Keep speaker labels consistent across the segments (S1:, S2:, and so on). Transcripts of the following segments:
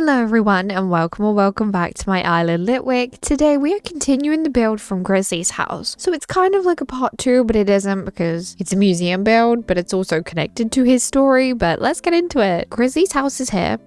S1: Hello everyone and welcome or welcome back to my island Litwick. Today we are continuing the build from Grizzly's house. So it's kind of like a part 2 but it isn't because it's a museum build but it's also connected to his story, but let's get into it. Grizzly's house is here.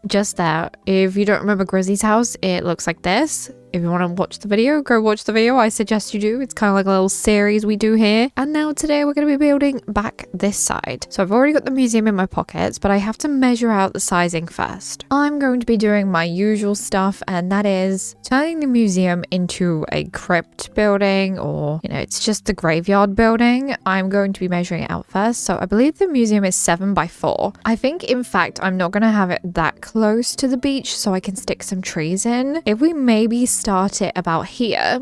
S1: Just there. If you don't remember Grizzly's house, it looks like this. If you want to watch the video, go watch the video. I suggest you do. It's kind of like a little series we do here. And now today we're going to be building back this side. So I've already got the museum in my pockets, but I have to measure out the sizing first. I'm going to be doing my usual stuff, and that is turning the museum into a crypt building, or, you know, it's just the graveyard building. I'm going to be measuring it out first. So I believe the museum is 7 by 4. I think, in fact, I'm not going to have it that close to the beach so I can stick some trees in. If we maybe start it about here.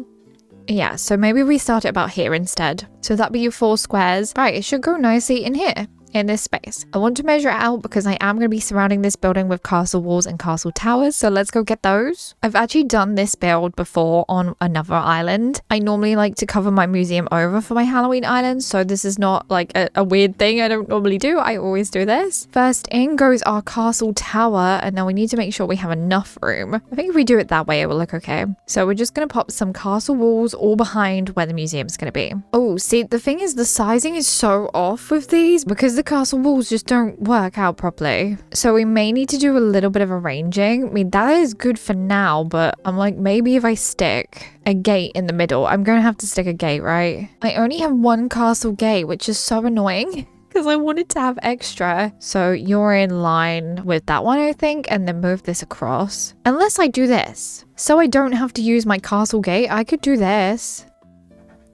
S1: Yeah, so maybe we start it about here instead. So that'd be your 4 squares. Right, it should go nicely in here. In this space. I want to measure it out because I am going to be surrounding this building with castle walls and castle towers, so let's go get those. I've actually done this build before on another island. I normally like to cover my museum over for my Halloween island, so this is not like a weird thing I don't normally do. I always do this. First in goes our castle tower, and now we need to make sure we have enough room. I think if we do it that way it will look okay. So we're just going to pop some castle walls all behind where the museum's going to be. Oh, see, the thing is the sizing is so off with these because the castle walls just don't work out properly. So we may need to do a little bit of arranging. I mean, that is good for now, but I'm like, maybe if I stick a gate in the middle, I'm going to have to stick a gate, right? I only have 1 castle gate, which is so annoying because I wanted to have extra. So you're in line with that one, I think, and then move this across. Unless I do this. So I don't have to use my castle gate, I could do this.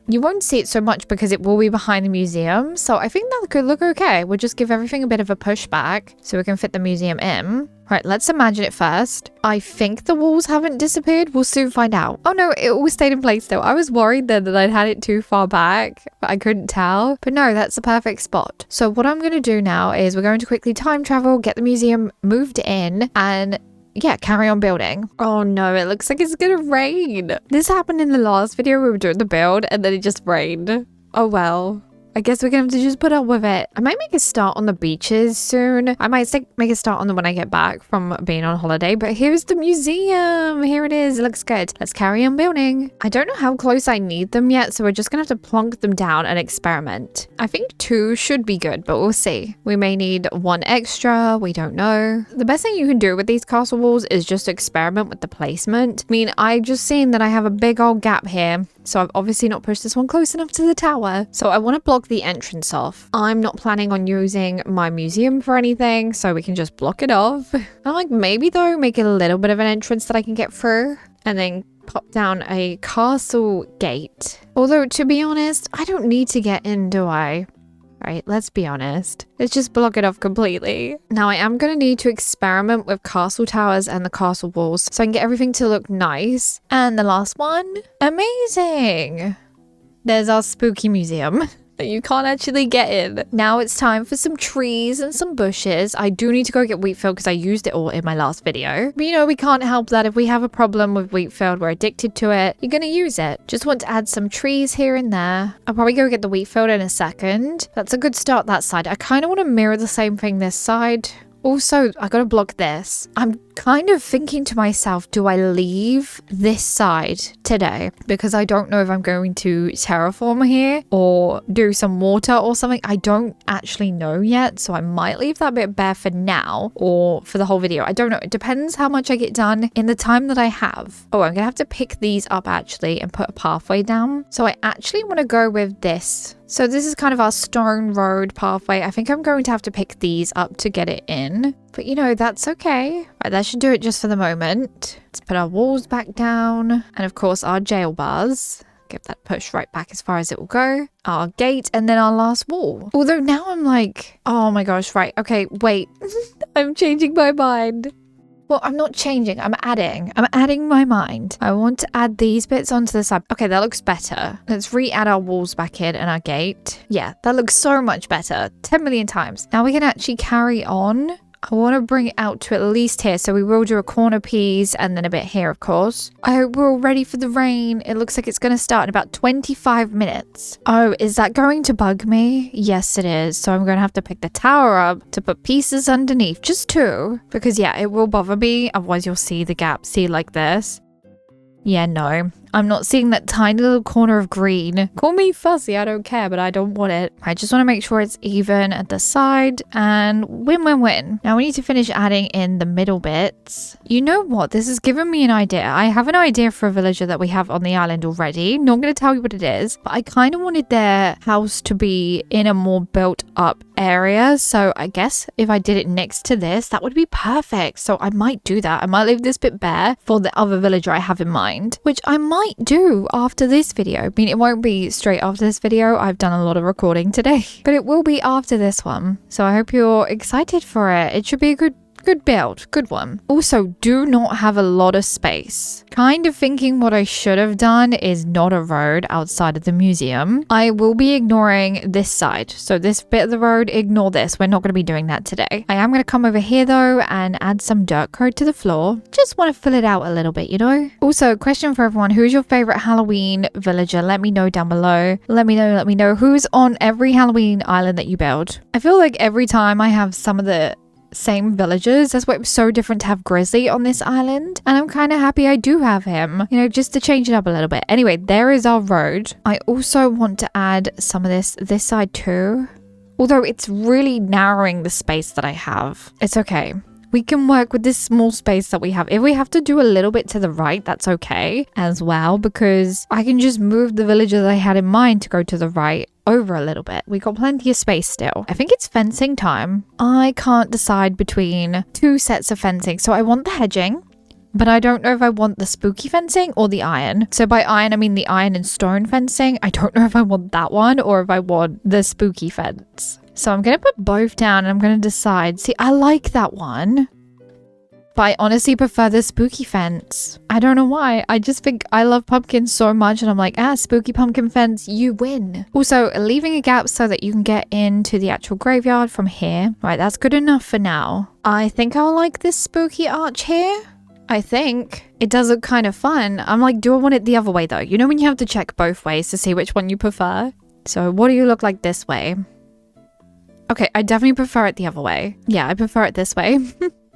S1: You won't see it so much because it will be behind the museum, so I think that could look okay. We'll just give everything a bit of a pushback so we can fit the museum in. Right, let's imagine it first. I think the walls haven't disappeared. We'll soon find out. Oh no, it always stayed in place though. I was worried then that I'd had it too far back, but I couldn't tell. But no, that's the perfect spot. So what I'm going to do now is we're going to quickly time travel, get the museum moved in, and yeah, carry on building. Oh no, it looks like it's gonna rain. This happened in the last video we were doing the build and then it just rained. Oh well. I guess we're gonna have to just put up with it. I might make a start on the beaches soon. I might make a start on them when I get back from being on holiday, but here's the museum. Here it is. It looks good. Let's carry on building. I don't know how close I need them yet, so we're just gonna have to plonk them down and experiment. I think 2 should be good, but we'll see. We may need 1 extra. We don't know. The best thing you can do with these castle walls is just experiment with the placement. I mean, I've just seen that I have a big old gap here. So I've obviously not pushed this one close enough to the tower. So I want to block the entrance off. I'm not planning on using my museum for anything, so we can just block it off. I'm like, maybe though, make it a little bit of an entrance that I can get through. And then pop down a castle gate. Although, to be honest, I don't need to get in, do I? Right, let's be honest. Let's just block it off completely. Now I am going to need to experiment with castle towers and the castle walls so I can get everything to look nice. And the last one, amazing. There's our spooky museum that you can't actually get in. Now it's time for some trees and some bushes. I do need to go get wheat field because I used it all in my last video. But you know, we can't help that. If we have a problem with wheat field, we're addicted to it. You're going to use it. Just want to add some trees here and there. I'll probably go get the wheat field in a second. That's a good start that side. I kind of want to mirror the same thing this side. Also, I gotta block this. I'm kind of thinking to myself, do I leave this side today? Because I don't know if I'm going to terraform here or do some water or something. I don't actually know yet, so I might leave that bit bare for now or for the whole video. I don't know. It depends how much I get done in the time that I have. Oh, I'm gonna have to pick these up actually and put a pathway down. So I actually want to go with this. So this is kind of our stone road pathway. I think I'm going to have to pick these up to get it in. But you know, that's okay. Right, that should do it just for the moment. Let's put our walls back down. And of course our jail bars. Give that push right back as far as it will go. Our gate and then our last wall. Although now I'm like, oh my gosh, right. Okay, wait. I'm changing my mind. Well, I'm not changing. I'm adding my mind. I want to add these bits onto the side. Okay, that looks better. Let's re-add our walls back in and our gate. Yeah, that looks so much better. 10 million times. Now we can actually carry on I want to bring it out to at least here. So we will do a corner piece and then a bit here, of course. I hope we're all ready for the rain. It looks like it's going to start in about 25 minutes. Oh, is that going to bug me? Yes, it is. So I'm going to have to pick the tower up to put pieces underneath. Just 2. Because yeah, it will bother me. Otherwise you'll see the gap. See, like this. Yeah, no. I'm not seeing that tiny little corner of green. Call me fussy, I don't care, but I don't want it. I just want to make sure it's even at the side and win. Now we need to finish adding in the middle bits. You know what? This has given me an idea. I have an idea for a villager that we have on the island already. Not going to tell you what it is, but I kind of wanted their house to be in a more built up area. So I guess if I did it next to this, that would be perfect. So I might do that. I might leave this bit bare for the other villager I have in mind, which I might do after this video. I mean, it won't be straight after this video. I've done a lot of recording today, but it will be after this one. So I hope you're excited for it. It should be a good build, good one. Also, do not have a lot of space. Kind of thinking what I should have done is not a road outside of the museum. I will be ignoring this side. So this bit of the road, ignore this. We're not going to be doing that today. I am going to come over here though and add some dirt code to the floor. Just want to fill it out a little bit, you know? Also, question for everyone. Who's your favorite Halloween villager? Let me know down below. Let me know who's on every Halloween island that you build. I feel like every time I have some of the same villagers. That's why it was so different to have Grizzly on this island. And I'm kind of happy I do have him, you know, just to change it up a little bit. Anyway, there is our road. I also want to add some of this side too. Although it's really narrowing the space that I have. It's okay. We can work with this small space that we have. If we have to do a little bit to the right, that's okay as well, because I can just move the villager that I had in mind to go to the right over a little bit. We got plenty of space still. I think it's fencing time. I can't decide between 2 sets of fencing. So I want the hedging, but I don't know if I want the spooky fencing or the iron. So by iron, I mean the iron and stone fencing. I don't know if I want that one or if I want the spooky fence. So I'm going to put both down and I'm going to decide. See, I like that one, but I honestly prefer the spooky fence. I don't know why. I just think I love pumpkins so much and I'm like, spooky pumpkin fence, you win. Also, leaving a gap so that you can get into the actual graveyard from here. Right, that's good enough for now. I think I'll like this spooky arch here. I think it does look kind of fun. I'm like, do I want it the other way though? You know when you have to check both ways to see which one you prefer? So what do you look like this way? Okay, I definitely prefer it the other way. Yeah, I prefer it this way.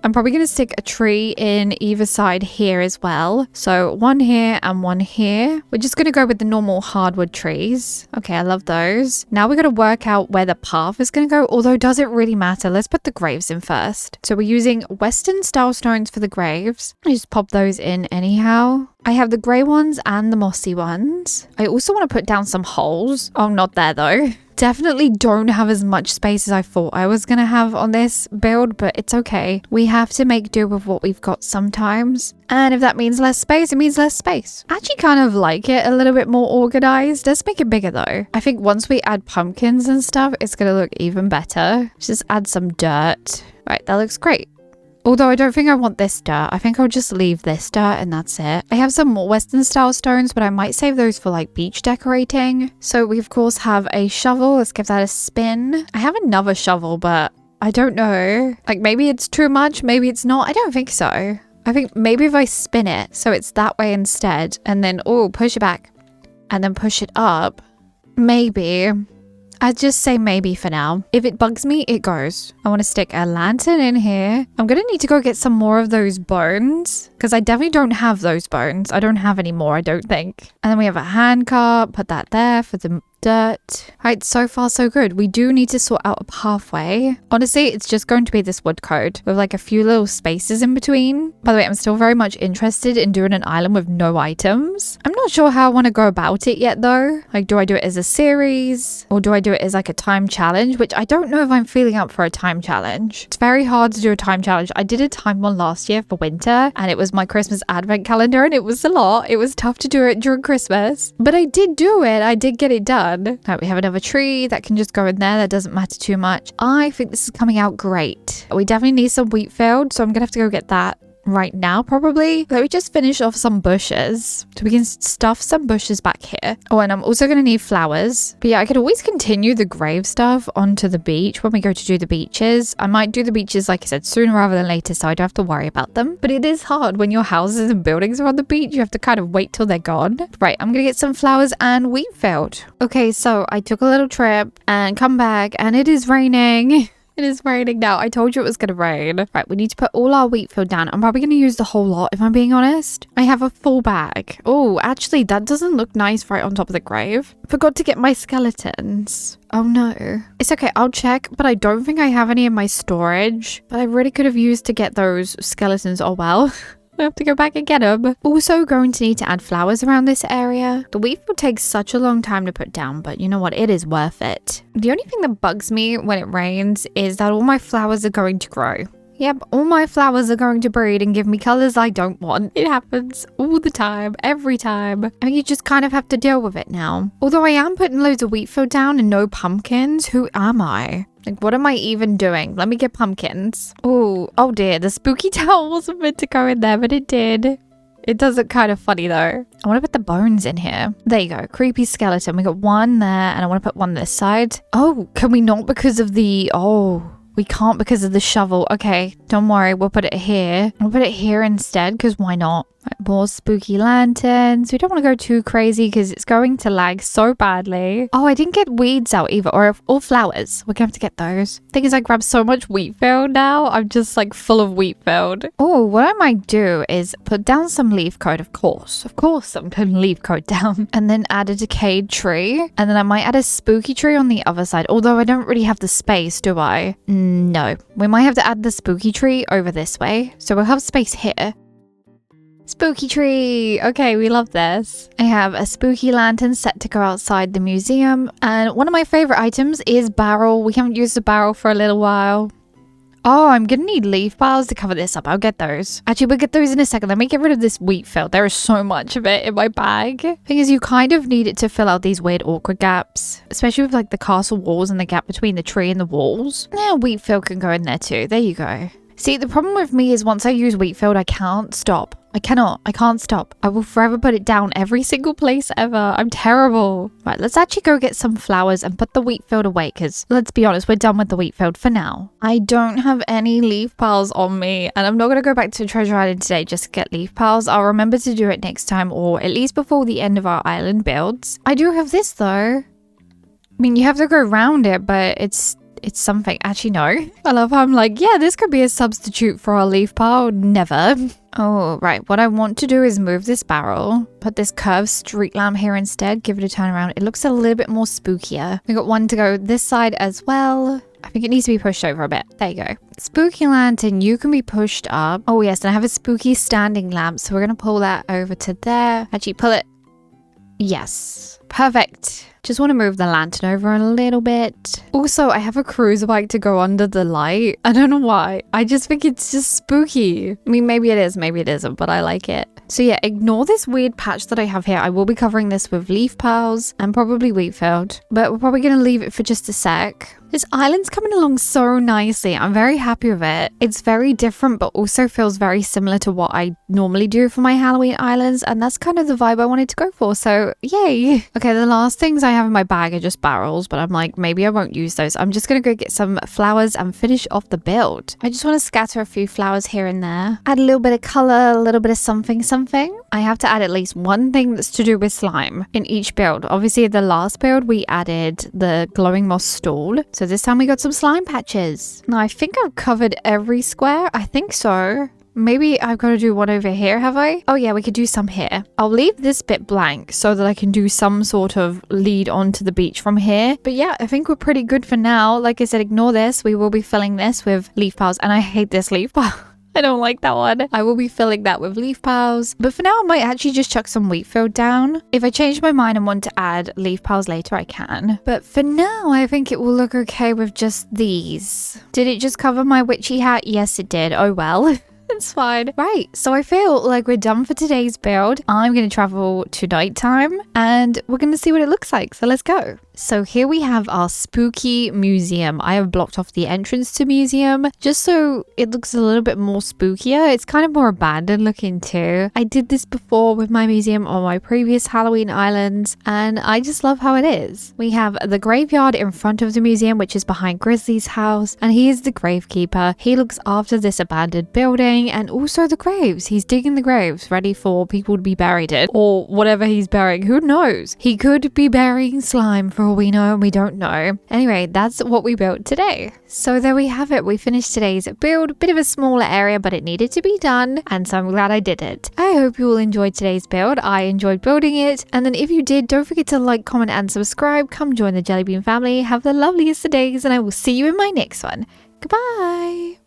S1: I'm probably going to stick a tree in either side here as well. So one here and one here. We're just going to go with the normal hardwood trees. Okay, I love those. Now we got to work out where the path is going to go. Although, does it really matter? Let's put the graves in first. So we're using Western style stones for the graves. I just pop those in anyhow. I have the grey ones and the mossy ones. I also want to put down some holes. Oh, not there though. Definitely don't have as much space as I thought I was going to have on this build, but it's okay. We have to make do with what we've got sometimes. And if that means less space, it means less space. I actually kind of like it a little bit more organized. Let's make it bigger though. I think once we add pumpkins and stuff, it's going to look even better. Just add some dirt. Right, that looks great. Although I don't think I want this dirt. I think I'll just leave this dirt and that's it. I have some more Western style stones, but I might save those for like beach decorating. So we of course have a shovel. Let's give that a spin. I have another shovel, but I don't know. Like maybe it's too much. Maybe it's not. I don't think so. I think maybe if I spin it so it's that way instead and then, push it back and then push it up. Maybe. I'd just say maybe for now. If it bugs me, it goes. I want to stick a lantern in here. I'm going to need to go get some more of those bones because I definitely don't have those bones. I don't have any more, I don't think. And then we have a handcart. Put that there for the dirt. Right, so far so good. We do need to sort out a pathway. Honestly, it's just going to be this wood code with like a few little spaces in between. By the way, I'm still very much interested in doing an island with no items. I'm not sure how I want to go about it yet though. Like, do I do it as a series or do I do it as like a time challenge? Which I don't know if I'm feeling up for a time challenge. It's very hard to do a time challenge. I did a time one last year for winter and it was my Christmas advent calendar and it was a lot. It was tough to do it during Christmas, but I did do it. I did get it done. Right, we have another tree that can just go in there. That doesn't matter too much. I think this is coming out great. We definitely need some wheat field, so I'm gonna have to go get that. right now, probably. Let me just finish off some bushes so we can stuff some bushes back here. Oh, and I'm also going to need flowers. But yeah, I could always continue the grave stuff onto the beach when we go to do the beaches. I might do the beaches, like I said, sooner rather than later, so I don't have to worry about them. But it is hard when your houses and buildings are on the beach. You have to kind of wait till they're gone. Right, I'm going to get some flowers and wheat field. Okay, so I took a little trip and come back and it is raining. It is raining now. I told you it was going to rain. Right, we need to put all our wheat field down. I'm probably going to use the whole lot, if I'm being honest. I have a full bag. Oh, actually, that doesn't look nice right on top of the grave. Forgot to get my skeletons. Oh no. It's okay, I'll check, but I don't think I have any in my storage. But I really could have used to get those skeletons. Oh well. I have to go back and get them. Also going to need to add flowers around this area. The wheat field takes such a long time to put down, but you know what? It is worth it. The only thing that bugs me when it rains is that all my flowers are going to grow. Yep, all my flowers are going to breed and give me colors I don't want. It happens all the time, every time. I mean, you just kind of have to deal with it now. Although I am putting loads of wheat field down and no pumpkins, who am I? Like, what am I even doing? Let me get pumpkins. Oh dear, the spooky towel wasn't meant to go in there, but it did. It does look kind of funny though. I want to put the bones in here. There you go, creepy skeleton. We got one there and I want to put one this side. Oh, can we not because of the, we can't because of the shovel. Okay, don't worry, we'll put it here. We'll put it here instead because why not? Right, more spooky lanterns. We don't want to go too crazy because it's going to lag so badly. Oh, I didn't get weeds out either, or flowers. We're gonna have to get those. Thing is, I grabbed so much wheat field now. I'm just like full of wheat field. Oh, what I might do is put down some leaf coat, of course. Of course, I'm putting leaf coat down. And then add a decayed tree. And then I might add a spooky tree on the other side. Although I don't really have the space, do I? No. We might have to add the spooky tree over this way. So we'll have space here. Spooky tree. Okay, we love this. I have a spooky lantern set to go outside the museum. And one of my favorite items is barrel. We haven't used a barrel for a little while. Oh, I'm gonna need leaf piles to cover this up. I'll get those. Actually, we'll get those in a second. Let me get rid of this wheat field. There is so much of it in my bag. Thing is, you kind of need it to fill out these weird awkward gaps. Especially with like the castle walls and the gap between the tree and the walls. Yeah, wheat field can go in there too. There you go. See, the problem with me is once I use wheat field, I can't stop. I can't stop. I will forever put it down every single place ever. I'm terrible. Right, let's actually go get some flowers and put the wheat field away because let's be honest, we're done with the wheat field for now. I don't have any leaf piles on me and I'm not going to go back to Treasure Island today just to get leaf piles. I'll remember to do it next time or at least before the end of our island builds. I do have this though. I mean, you have to go around it, but it's something. Actually, no. I love how I'm like, yeah, this could be a substitute for our leaf pile. Never. Oh, right. What I want to do is move this barrel. Put this curved street lamp here instead. Give it a turn around. It looks a little bit more spookier. We got one to go this side as well. I think it needs to be pushed over a bit. There you go. Spooky lantern, you can be pushed up. Oh, yes. And I have a spooky standing lamp. So we're going to pull that over to there. Actually, pull it. Yes. Perfect. Just want to move the lantern over a little bit. Also, I have a cruiser bike to go under the light. I don't know why. I just think it's just spooky. I mean, maybe it is, maybe it isn't, but I like it. So yeah, ignore this weird patch that I have here. I will be covering this with leaf piles and probably wheat field, but we're probably going to leave it for just a sec. This island's coming along so nicely. I'm very happy with it. It's very different, but also feels very similar to what I normally do for my Halloween islands. And that's kind of the vibe I wanted to go for. So yay. Okay, the last things I have in my bag are just barrels, but I'm like, maybe I won't use those. I'm just going to go get some flowers and finish off the build. I just want to scatter a few flowers here and there. Add a little bit of color, a little bit of something. I have to add at least one thing that's to do with slime in each build. Obviously, the last build, we added the glowing moss stool. So this time we got some slime patches. Now, I think I've covered every square. I think so. Maybe I've got to do one over here, have I? Oh yeah, we could do some here. I'll leave this bit blank so that I can do some sort of lead onto the beach from here. But yeah, I think we're pretty good for now. Like I said, ignore this. We will be filling this with leaf piles. And I hate this leaf pile. I don't like that one. I will be filling that with leaf piles. But for now, I might actually just chuck some wheat field down. If I change my mind and want to add leaf piles later, I can. But for now, I think it will look okay with just these. Did it just cover my witchy hat? Yes, it did. Oh well. It's fine. Right, so I feel like we're done for today's build. I'm going to travel to nighttime and we're going to see what it looks like. So let's go. So here we have our spooky museum. I have blocked off the entrance to museum just so it looks a little bit more spookier. It's kind of more abandoned looking too. I did this before with my museum on my previous Halloween islands, and I just love how it is. We have the graveyard in front of the museum, which is behind Grizzly's house, and he is the gravekeeper. He looks after this abandoned building and also the graves. He's digging the graves ready for people to be buried in, or whatever he's burying. Who knows? He could be burying slime for all we know, and we don't know. Anyway, that's what we built today. So there we have it. We finished today's build. Bit of a smaller area, but it needed to be done, and so I'm glad I did it. I hope you all enjoyed today's build. I enjoyed building it, and then if you did, don't forget to like, comment, and subscribe. Come join the Jellybean family. Have the loveliest of days, and I will see you in my next one. Goodbye!